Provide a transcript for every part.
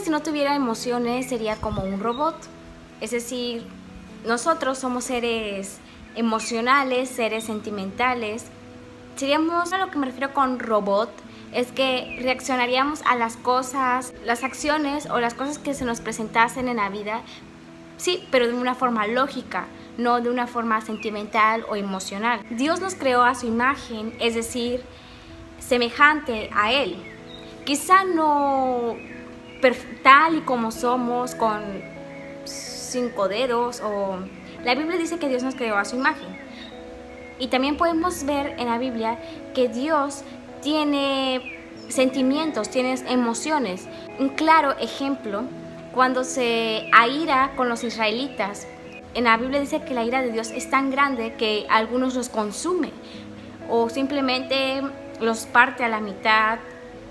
hombre, si no tuviera emociones, sería como un robot. Es decir, nosotros somos seres emocionales, seres sentimentales. Seríamos, a lo que me refiero con robot, es que reaccionaríamos a las cosas, las acciones o las cosas que se nos presentasen en la vida, sí, pero de una forma lógica, no de una forma sentimental o emocional. Dios nos creó a su imagen, es decir, semejante a Él. Quizá no tal y como somos, con 5 dedos, o la Biblia dice que Dios nos creó a su imagen. Y también podemos ver en la Biblia que Dios tiene sentimientos, tiene emociones. Un claro ejemplo, cuando se aira con los israelitas, en la Biblia dice que la ira de Dios es tan grande que a algunos los consume o simplemente los parte a la mitad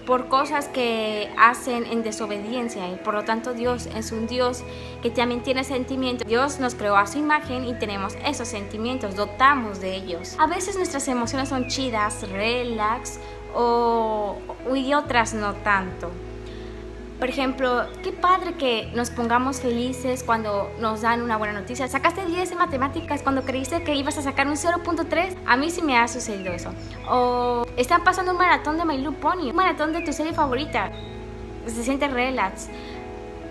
por cosas que hacen en desobediencia. Y por lo tanto Dios es un Dios que también tiene sentimientos. Dios nos creó a su imagen y tenemos esos sentimientos, dotamos de ellos. A veces nuestras emociones son chidas, relax, y otras no tanto. Por ejemplo, qué padre que nos pongamos felices cuando nos dan una buena noticia. Sacaste 10 en matemáticas cuando creíste que ibas a sacar un 0.3. A mí sí me ha sucedido eso. O están pasando un maratón de My Little Pony, un maratón de tu serie favorita. Se siente relax.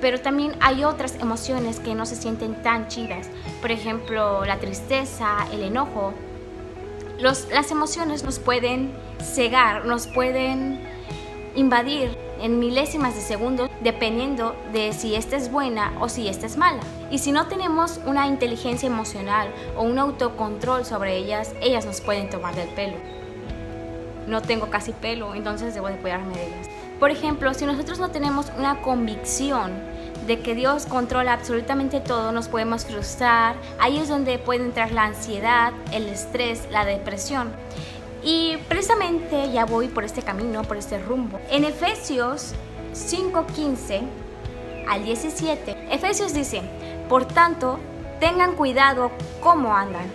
Pero también hay otras emociones que no se sienten tan chidas. Por ejemplo, la tristeza, el enojo. Las emociones nos pueden cegar, nos pueden invadir en milésimas de segundos, dependiendo de si esta es buena o si esta es mala. Y si no tenemos una inteligencia emocional o un autocontrol sobre ellas nos pueden tomar del pelo. No tengo casi pelo, entonces debo de cuidarme de ellas. Por ejemplo, si nosotros no tenemos una convicción de que Dios controla absolutamente todo, nos podemos frustrar. Ahí es donde puede entrar la ansiedad, el estrés, la depresión. Y precisamente ya voy por este camino, por este rumbo. En Efesios 5:15 al 17, Efesios dice: por tanto, tengan cuidado cómo andan,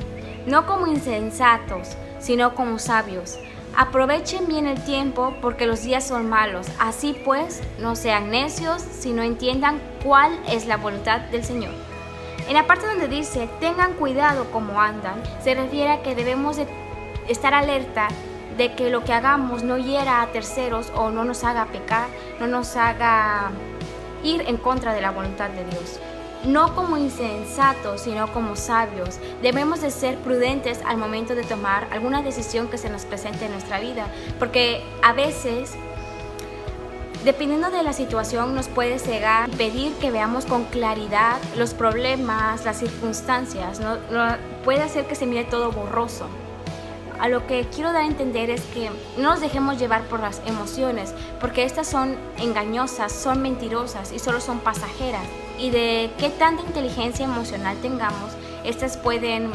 no como insensatos, sino como sabios. Aprovechen bien el tiempo, porque los días son malos. Así pues, no sean necios, sino entiendan cuál es la voluntad del Señor. En la parte donde dice tengan cuidado cómo andan, se refiere a que debemos de estar alerta de que lo que hagamos no hiera a terceros o no nos haga pecar, no nos haga ir en contra de la voluntad de Dios. No como insensatos, sino como sabios. Debemos de ser prudentes al momento de tomar alguna decisión que se nos presente en nuestra vida, porque a veces, dependiendo de la situación, nos puede cegar, pedir que veamos con claridad los problemas, las circunstancias, ¿no? Puede hacer que se mire todo borroso. A lo que quiero dar a entender es que no nos dejemos llevar por las emociones, porque estas son engañosas, son mentirosas y solo son pasajeras. Y de qué tanta inteligencia emocional tengamos, estas pueden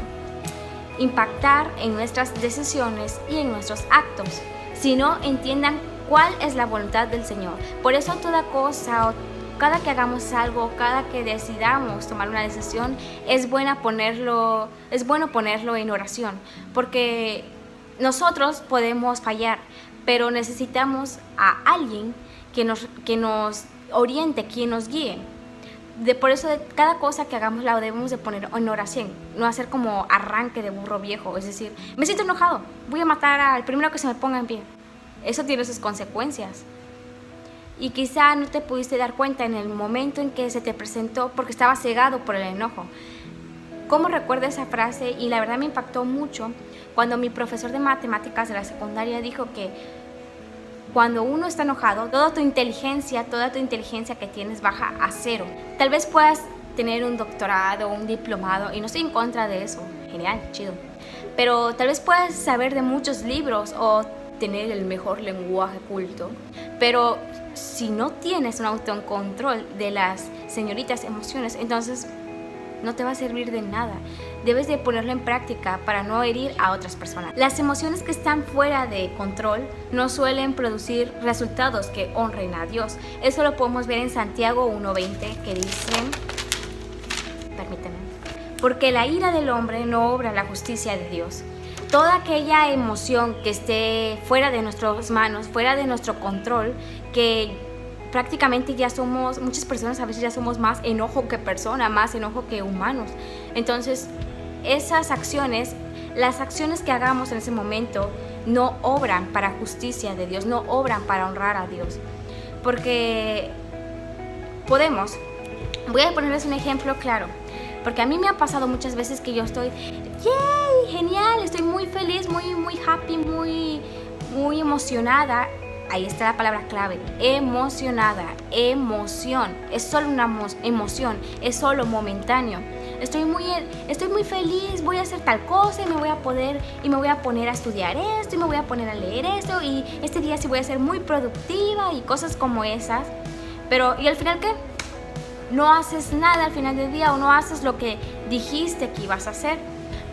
impactar en nuestras decisiones y en nuestros actos, si no entiendan cuál es la voluntad del Señor. Por eso toda cosa, cada que hagamos algo, cada que decidamos tomar una decisión, es bueno ponerlo en oración, porque nosotros podemos fallar, pero necesitamos a alguien que nos oriente, quien nos guíe. Por eso cada cosa que hagamos la debemos de poner en oración, no hacer como arranque de burro viejo, es decir, me siento enojado, voy a matar al primero que se me ponga en pie. Eso tiene sus consecuencias. Y quizá no te pudiste dar cuenta en el momento en que se te presentó porque estaba cegado por el enojo. ¿Cómo recuerdo esa frase? Y la verdad me impactó mucho cuando mi profesor de matemáticas de la secundaria dijo que cuando uno está enojado, toda tu inteligencia que tienes baja a cero. Tal vez puedas tener un doctorado, un diplomado, y no estoy en contra de eso. Genial, chido. Pero tal vez puedas saber de muchos libros o tener el mejor lenguaje culto. Pero si no tienes un autocontrol de las señoritas emociones, entonces no te va a servir de nada. Debes de ponerlo en práctica para no herir a otras personas. Las emociones que están fuera de control no suelen producir resultados que honren a Dios. Eso lo podemos ver en Santiago 1:20, que dice, permítanme, porque la ira del hombre no obra la justicia de Dios. Toda aquella emoción que esté fuera de nuestras manos, fuera de nuestro control, que prácticamente ya somos, muchas personas a veces ya somos más enojo que persona, más enojo que humanos. Entonces, esas acciones, las acciones que hagamos en ese momento no obran para justicia de Dios, no obran para honrar a Dios. Porque voy a ponerles un ejemplo claro, porque a mí me ha pasado muchas veces que yo estoy, ¡yay! Genial, estoy muy feliz, muy happy, muy emocionada. Ahí está la palabra clave, emocionada, emoción. Es solo una emoción, es solo momentáneo. Estoy muy feliz, voy a hacer tal cosa y me voy a poner a estudiar esto y me voy a poner a leer esto y este día sí voy a ser muy productiva y cosas como esas. Pero, ¿y al final qué? No haces nada al final del día o no haces lo que dijiste que ibas a hacer,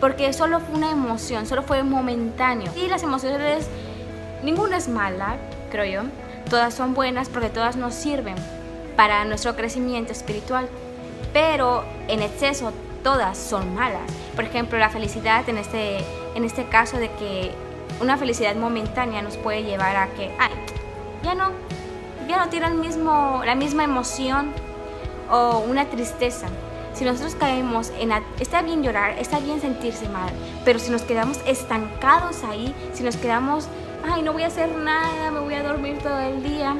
porque solo fue una emoción, solo fue momentáneo. Y las emociones, ninguna es mala, creo yo. Todas son buenas porque todas nos sirven para nuestro crecimiento espiritual, pero en exceso todas son malas. Por ejemplo, la felicidad en este caso, de que una felicidad momentánea nos puede llevar a que ya no tiene la misma emoción, o una tristeza. Si nosotros caemos está bien llorar, está bien sentirse mal, pero si nos quedamos estancados ahí, si nos quedamos, no voy a hacer nada, me voy a dormir todo el día,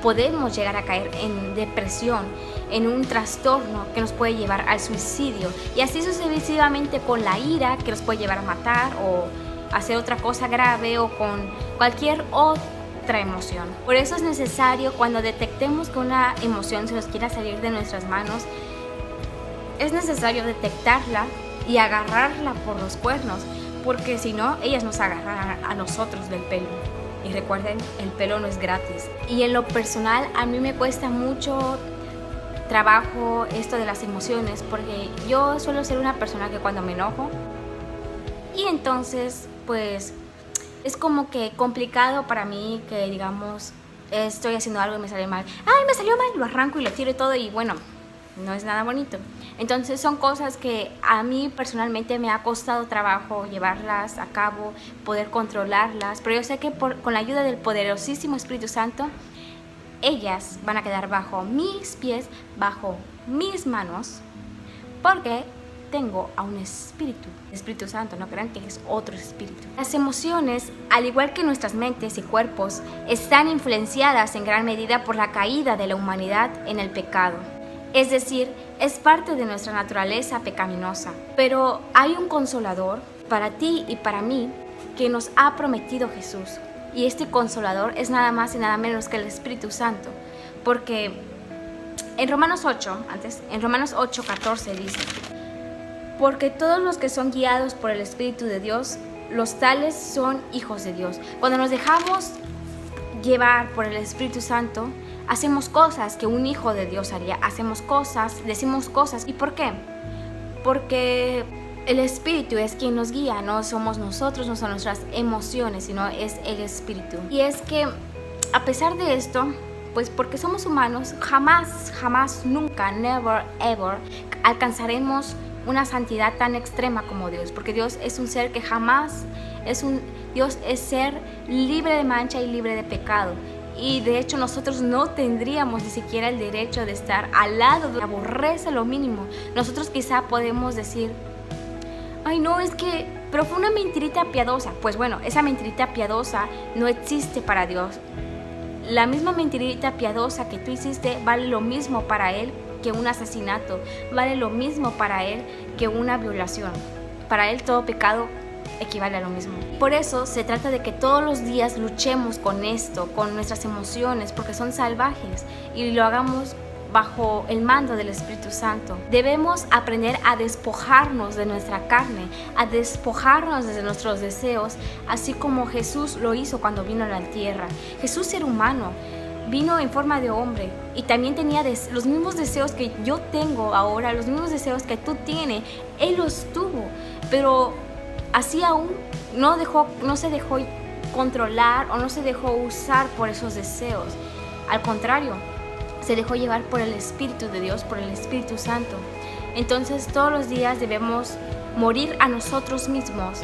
podemos llegar a caer en depresión, en un trastorno que nos puede llevar al suicidio, y así sucesivamente con la ira, que nos puede llevar a matar o hacer otra cosa grave, o con cualquier otra emoción. Por eso es necesario, cuando detectemos que una emoción se nos quiera salir de nuestras manos, es necesario detectarla y agarrarla por los cuernos, porque si no, ellas nos agarrarán a nosotros del pelo. Y recuerden, el pelo no es gratis. Y en lo personal, a mí me cuesta mucho trabajo esto de las emociones, porque yo suelo ser una persona que cuando me enojo, y entonces pues es como que complicado para mí que, digamos, estoy haciendo algo y me sale mal. Me salió mal, lo arranco y lo tiro y todo, y bueno, no es nada bonito. Entonces son cosas que a mí personalmente me ha costado trabajo llevarlas a cabo, poder controlarlas, pero yo sé que con la ayuda del poderosísimo Espíritu Santo, ellas van a quedar bajo mis pies, bajo mis manos, porque tengo a un Espíritu Santo, no crean que es otro espíritu. Las emociones, al igual que nuestras mentes y cuerpos, están influenciadas en gran medida por la caída de la humanidad en el pecado. Es decir, es parte de nuestra naturaleza pecaminosa. Pero hay un consolador para ti y para mí que nos ha prometido Jesús. Y este consolador es nada más y nada menos que el Espíritu Santo. Porque en Romanos 8:14 dice: porque todos los que son guiados por el Espíritu de Dios, los tales son hijos de Dios. Cuando nos dejamos llevar por el Espíritu Santo, hacemos cosas que un hijo de Dios haría. Hacemos cosas, decimos cosas. ¿Y por qué? Porque el Espíritu es quien nos guía. No somos nosotros, no son nuestras emociones, sino es el Espíritu. Y es que, a pesar de esto, pues porque somos humanos, jamás, nunca, never, ever, alcanzaremos una santidad tan extrema como Dios, porque Dios es un ser que Dios es ser libre de mancha y libre de pecado, y de hecho nosotros no tendríamos ni siquiera el derecho de estar al lado de aborrece lo mínimo. Nosotros quizá podemos decir: no, es que, pero fue una mentirita piadosa. Pues bueno, esa mentirita piadosa no existe para Dios. La misma mentirita piadosa que tú hiciste vale lo mismo para Él que un asesinato, vale lo mismo para Él que una violación. Para Él todo pecado equivale a lo mismo. Por eso se trata de que todos los días luchemos con esto, con nuestras emociones, porque son salvajes, y lo hagamos bajo el mando del Espíritu Santo. Debemos aprender a despojarnos de nuestra carne, a despojarnos de nuestros deseos, así como Jesús lo hizo cuando vino a la tierra. Jesús era humano, vino en forma de hombre y también tenía los mismos deseos que yo tengo ahora, los mismos deseos que tú tienes. Él los tuvo, pero así aún no se dejó controlar o no se dejó usar por esos deseos. Al contrario, se dejó llevar por el Espíritu de Dios, por el Espíritu Santo. Entonces todos los días debemos morir a nosotros mismos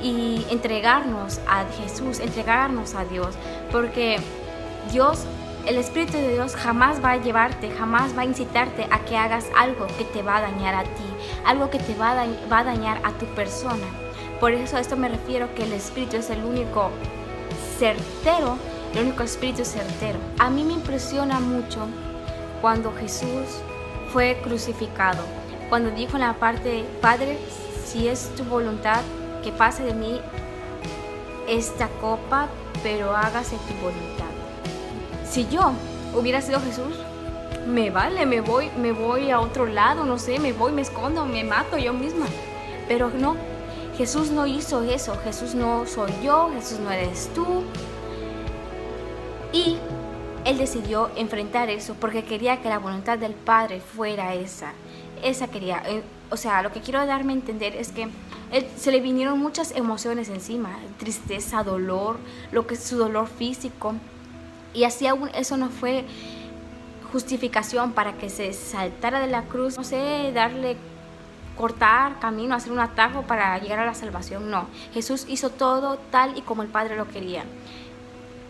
y entregarnos a Jesús, entregarnos a Dios, porque Dios El Espíritu de Dios jamás va a llevarte, jamás va a incitarte a que hagas algo que te va a dañar a ti, algo que te va a dañar a tu persona. Por eso a esto me refiero, que el Espíritu es el único certero, el único Espíritu certero. A mí me impresiona mucho cuando Jesús fue crucificado, cuando dijo en la parte: Padre, si es tu voluntad, que pase de mí esta copa, pero hágase tu voluntad. Si yo hubiera sido Jesús, me vale, me voy a otro lado, no sé, me escondo, me mato yo misma. Pero no, Jesús no hizo eso. Jesús no soy yo, Jesús no eres tú. Y Él decidió enfrentar eso porque quería que la voluntad del Padre fuera esa. Esa quería. O sea, lo que quiero darme a entender es que se le vinieron muchas emociones encima: tristeza, dolor, su dolor físico. Y así aún eso no fue justificación para que se saltara de la cruz, no sé, cortar camino, hacer un atajo para llegar a la salvación. No, Jesús hizo todo tal y como el Padre lo quería.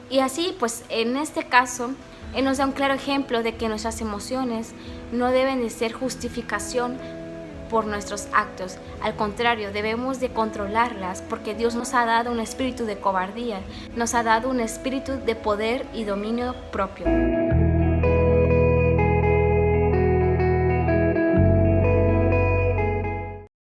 Y así, pues, en este caso, Él nos da un claro ejemplo de que nuestras emociones no deben de ser justificación por nuestros actos. Al contrario, debemos de controlarlas, porque Dios nos ha dado un espíritu de cobardía, nos ha dado un espíritu de poder y dominio propio.